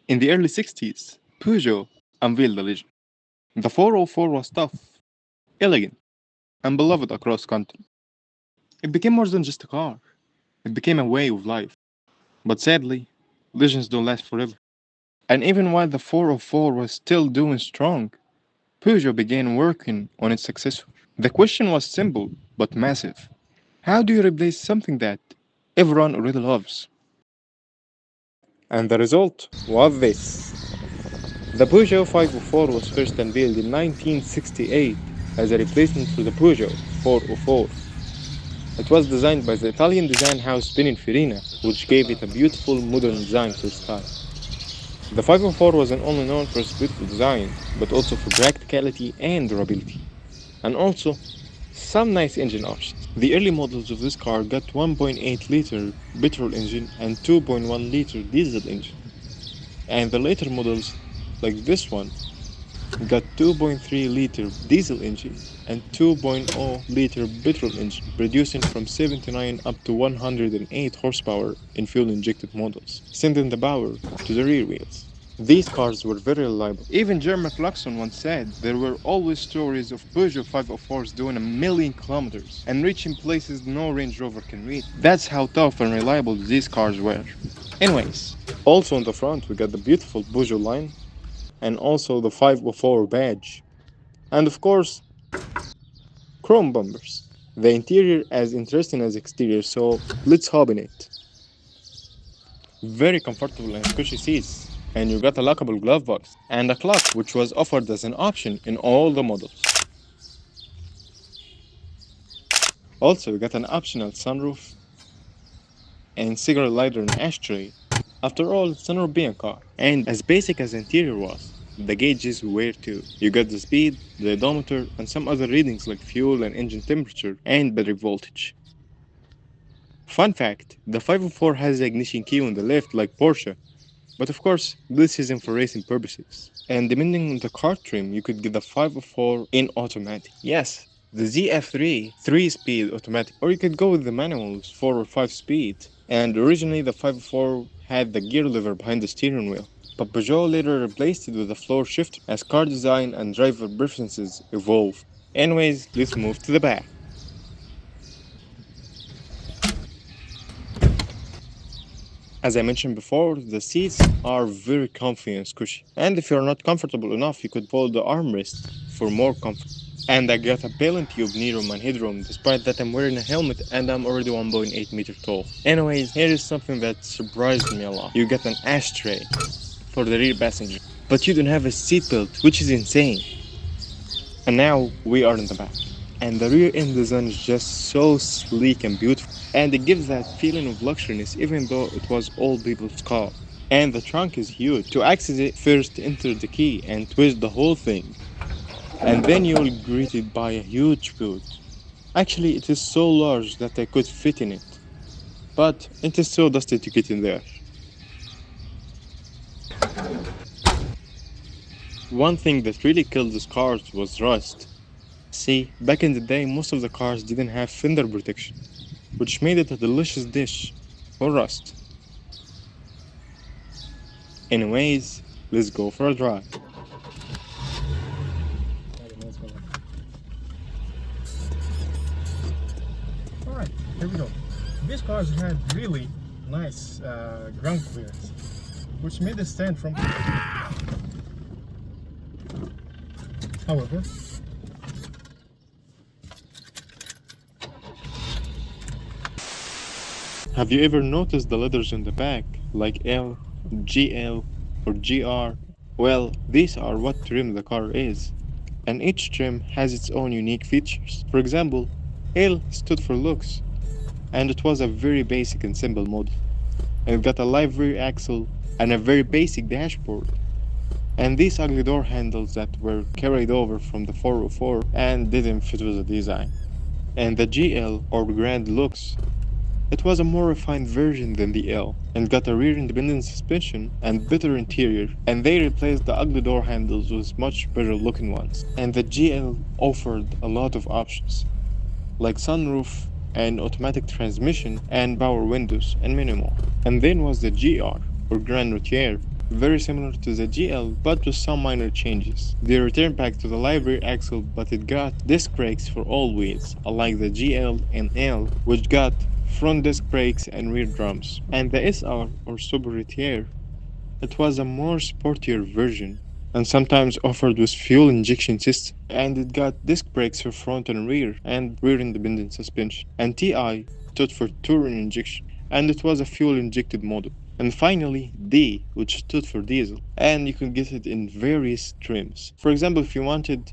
In the early 60s, Peugeot unveiled the legend. The 404 was tough, elegant, and beloved across country. It became more than just a car, it became a way of life. But sadly, legends don't last forever. And even while the 404 was still doing strong, Peugeot began working on its successor. The question was simple but massive. How do you replace something that everyone already loves? And the result was this. The Peugeot 504 was first unveiled in 1968 as a replacement for the Peugeot 404. It was designed by the Italian design house Pininfarina, which gave it a beautiful modern design to its time. The 504 wasn't only known for its beautiful design, but also for practicality and durability, and also some nice engine options. The early models of this car got 1.8 liter petrol engine and 2.1 liter diesel engine, and the later models, like this one, got 2.3 liter diesel engine and 2.0 liter petrol engine, producing from 79 up to 108 horsepower in fuel injected models, sending the power to the rear wheels. These cars were very reliable. Even Jeremy Clarkson once said there were always stories of Peugeot 504s doing a million kilometers and reaching places no Range Rover can reach. That's how tough and reliable these cars were. Anyways, also on the front we got the beautiful Peugeot line and also the 504 badge. And of course, chrome bumpers. The interior as interesting as exterior, so let's hop in it. Very comfortable and cushy seats, and you got a lockable glove box and a clock which was offered as an option in all the models. Also, you got an optional sunroof and cigarette lighter and ashtray. After all, it's an European car. And as basic as the interior was, the gauges were too. You got the speed, the odometer, and some other readings like fuel and engine temperature and battery voltage. Fun fact, the 504 has the ignition key on the left like Porsche, but of course, this isn't for racing purposes. And depending on the car trim, you could get the 504 in automatic. Yes, the ZF3 3-speed automatic, or you could go with the manuals 4 or 5 speed. And originally the 504 had the gear lever behind the steering wheel, but Peugeot later replaced it with a floor shifter as car design and driver preferences evolved. Anyways, let's move to the back. As I mentioned before, the seats are very comfy and squishy. And if you're not comfortable enough, you could fold the armrest for more comfort. And I got a plenty of knee-room and headroom despite that I'm wearing a helmet and I'm already 1.8 meter tall. Anyways, here is something that surprised me a lot. You get an ashtray for the rear passenger, but you don't have a seatbelt, which is insane. And now we are in the back. And the rear end design is just so sleek and beautiful. And it gives that feeling of luxuriness even though it was old people's car. And the trunk is huge. To access it, first enter the key and twist the whole thing. And then you'll be greeted by a huge boot. Actually, it is so large that I could fit in it. But it is so dusty to get in there. One thing that really killed these cars was rust. See, back in the day, most of the cars didn't have fender protection, which made it a delicious dish for rust. Anyways, let's go for a drive. Alright, here we go. These cars had really nice ground clearance, which made it stand from. However, Have you ever noticed the letters on the back, like L, GL, or GR? Well, these are what trim the car is, and each trim has its own unique features. For example, L stood for looks, and it was a very basic and simple model. And it got a live rear axle and a very basic dashboard. And these ugly door handles that were carried over from the 404 and didn't fit with the design. And the GL, or Grand Lux, it was a more refined version than the L, and got a rear independent suspension and better interior, and they replaced the ugly door handles with much better looking ones. And the GL offered a lot of options, like sunroof and automatic transmission and power windows and many more. And then was the GR, or Grand Routier. very similar to the GL but with some minor changes. They returned back to the live rear axle, but it got disc brakes for all wheels, unlike the GL and L, which got front disc brakes and rear drums. And the SR, or Sobretier, it was a more sportier version and sometimes offered with fuel injection system, and it got disc brakes for front and rear independent suspension, and TI stood for touring injection, and it was a fuel injected model. And finally D, which stood for diesel, and you can get it in various trims. For example, if you wanted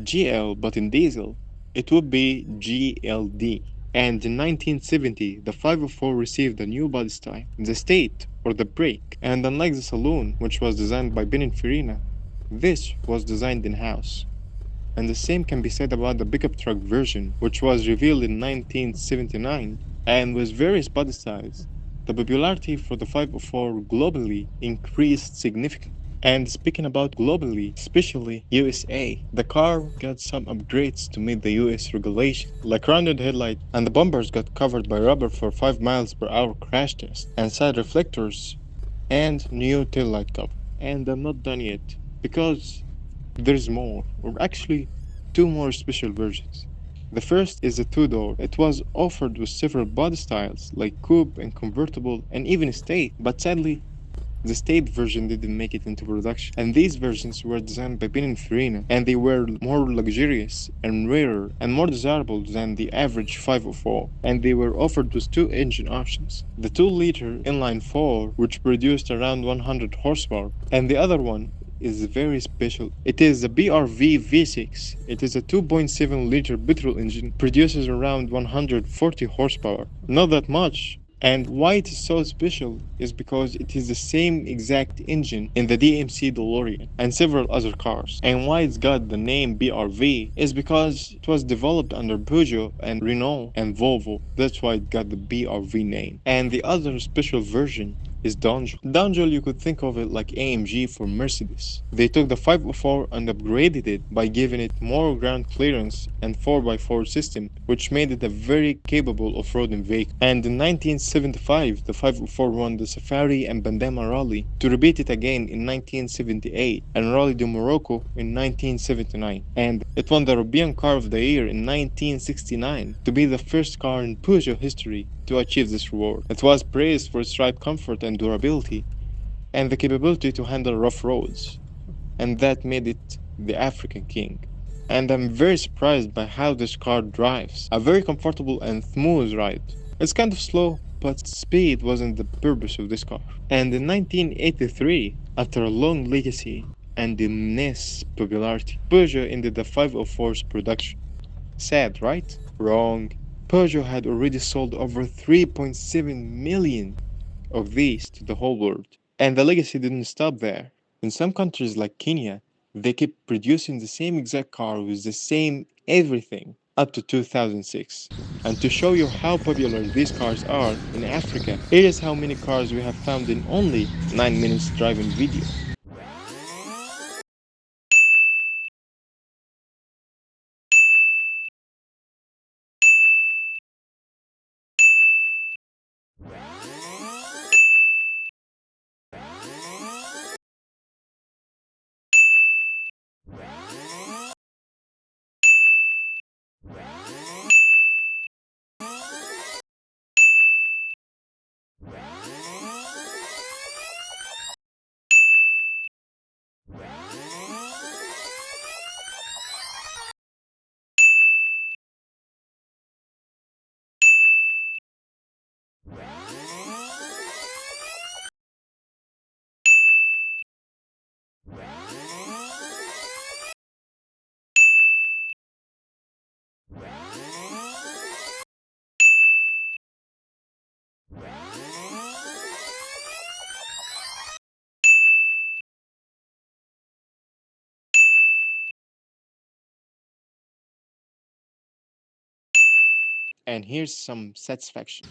GL but in diesel, it would be GLD. And in 1970, the 504 received a new body style, the state, or the brake. And unlike the saloon, which was designed by Pininfarina, this was designed in-house. And the same can be said about the pickup truck version, which was revealed in 1979, and with various body styles. The popularity for the 504 globally increased significantly. And speaking about globally, especially USA, the car got some upgrades to meet the US regulation, like rounded headlight, and the bumpers got covered by rubber for 5 miles per hour crash test, and side reflectors, and new taillight cover. And I'm not done yet, because there's more, or actually, two more special versions. The first is a two-door. It was offered with several body styles like coupe and convertible and even estate, but sadly the state version didn't make it into production, and these versions were designed by Pininfarina, and they were more luxurious and rarer and more desirable than the average 504, and they were offered with two engine options. The 2-liter inline 4, which produced around 100 horsepower, and the other one is very special. It is a BRV V6. It is a 2.7-liter petrol engine, produces around 140 horsepower. Not that much. And why it is so special is because it is the same exact engine in the DMC DeLorean and several other cars. And why it's got the name BRV is because it was developed under Peugeot and Renault and Volvo. That's why it got the BRV name. And the other special version is Donjel. Donjel, you could think of it like AMG for Mercedes. They took the 504 and upgraded it by giving it more ground clearance and 4x4 system, which made it a very capable off-roading vehicle. And in 1975, the 504 won the Safari and Bandama Rally, to repeat it again in 1978 and Rally de Morocco in 1979. And it won the European Car of the Year in 1969 to be the first car in Peugeot history to achieve this reward. It was praised for its ride comfort and durability, and the capability to handle rough roads, and that made it the African King. And I'm very surprised by how this car drives. A very comfortable and smooth ride. It's kind of slow, but speed wasn't the purpose of this car. And in 1983, after a long legacy and immense popularity, Peugeot ended the 504's production. Sad, right? Wrong. Peugeot had already sold over 3.7 million of these to the whole world. And the legacy didn't stop there. In some countries like Kenya, they kept producing the same exact car with the same everything up to 2006. And to show you how popular these cars are in Africa, here is how many cars we have found in only 9 minutes driving video. And here's some satisfaction.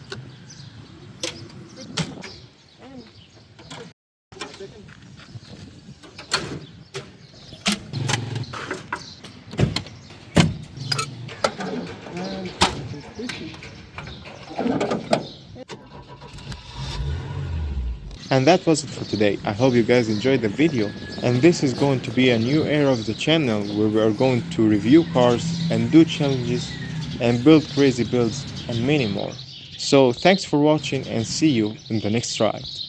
And that was it for today. I hope you guys enjoyed the video. And this is going to be a new era of the channel where we are going to review cars and do challenges and build crazy builds and many more. So thanks for watching and see you in the next ride.